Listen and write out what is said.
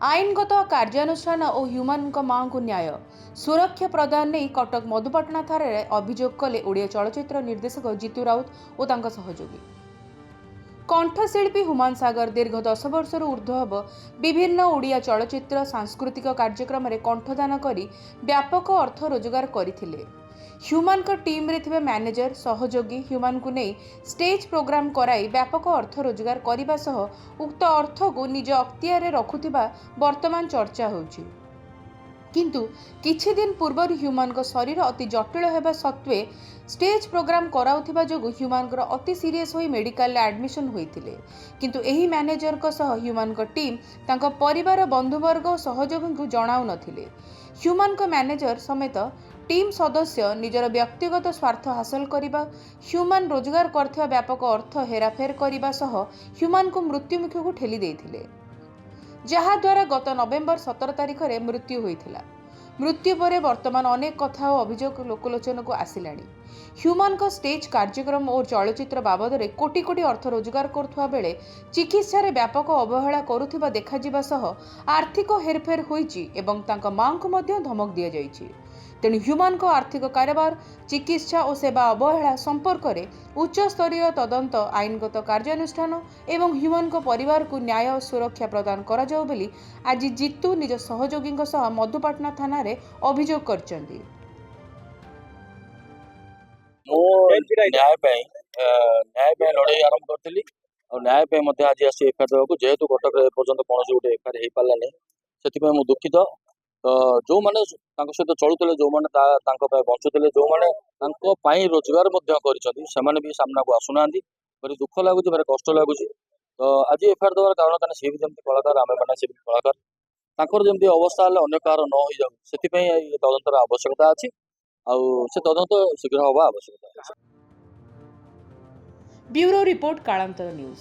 आईनगत कार्यानुष्ठान और ह्यूमान मां को न्याय सुरक्षा प्रदान नहीं कटक मधुपाटना थाना अभियोग कले ओडिया चलचित्र निर्देशक जीतू राउत और तांका सहयोगी कंठशिल्पी हुमान सागर दीर्घ 10 वर्ष ऊर्ध्व हब विभिन्न ओडिया चलचित्र सांस्कृतिक कार्यक्रम में कंठदान करी व्यापक अर्थ रोजगार करथिले। ह्यूमान को टीम रे थिबा मैनेजर सहयोगी ह्यूमान को नहीं स्टेज प्रोग्राम कराई व्यापक अर्थ रोजगार करने सह उक्त अर्थ को निज अख्तियार रखुथिबा वर्तमान चर्चा होछि। किंतु किछि दिन पूर्व ह्यूमान को शरीर अति जटिल होगा सत्वे स्टेज प्रोग्राम कराउथिबा जोगु ह्यूमान को अति सीरियस होई मेडिकल एडमिशन होइथिले। किंतु एही मैनेजर को सह ह्यूमान को टीम तांको परिवार बंधुवर्ग और सहयोगी को जणाउ नथिले। ह्यूमान को मैनेजर समेत टीम सदस्य निजर व्यक्तिगत स्वार्थ हासिल करने ह्यूमान रोजगार करथिबा व्यापक अर्थ हेराफेर करने सह ह्यूमान को मृत्युमुख को ठेली देथिले, जहा द्वारा गत नवेम्बर 17 तारिख में मृत्यु होइथिला। मृत्यु पर वर्तमान अनेक कथा और अभियोग लोकलोचन को आसिलानी। ह्यूमान को स्टेज कार्यक्रम और चलचित्र बाबद में कोटी कोटी अर्थ रोजगार करुवा बेले चिकित्सा रे व्यापक अवहेला करुवा देखा सह आर्थिक हेरफेर होइछि एवं तांका मां को मध्य धमक दिया जाइछि। तेणु ह्यूमान को आर्थिक कारोबार चिकित्सा और सेवा अवहेला संपर्क में उच्च स्तरीय तदंत आईनगत कार्यानुष्ठान एवं ह्यूमान को परिवार को न्याय और सुरक्षा प्रदान करा जाऊ बोली आज जीतू निज सहयोगी सह मधुपाटना थाना रे अभियोग करछन्ती। न्याय लड़ाई आरंभ करी और न्याय आज आसी एफआईआर देवाक जेहेतु कटक एपर्यंत कौन गोटे एफआईआर हो पारा नहीं से दुखित। तो जो मैंने सहित चलुते जो मैंने बंचुते जो मैंने रोजगार भी सामना को आसुना भारी दुख लगुच भारी कष्ट लगुच। तो आज एफआईआर देवार कारण सी भी जमी कलाकार आम मैंने सी कलाकार जमी अवस्था अन्य कार न हो जाऊ से तदंतर आवश्यकता अच्छी से तदंत शीघ्र हवा आवश्यकता। ब्यूरो रिपोर्ट कालांतर न्यूज।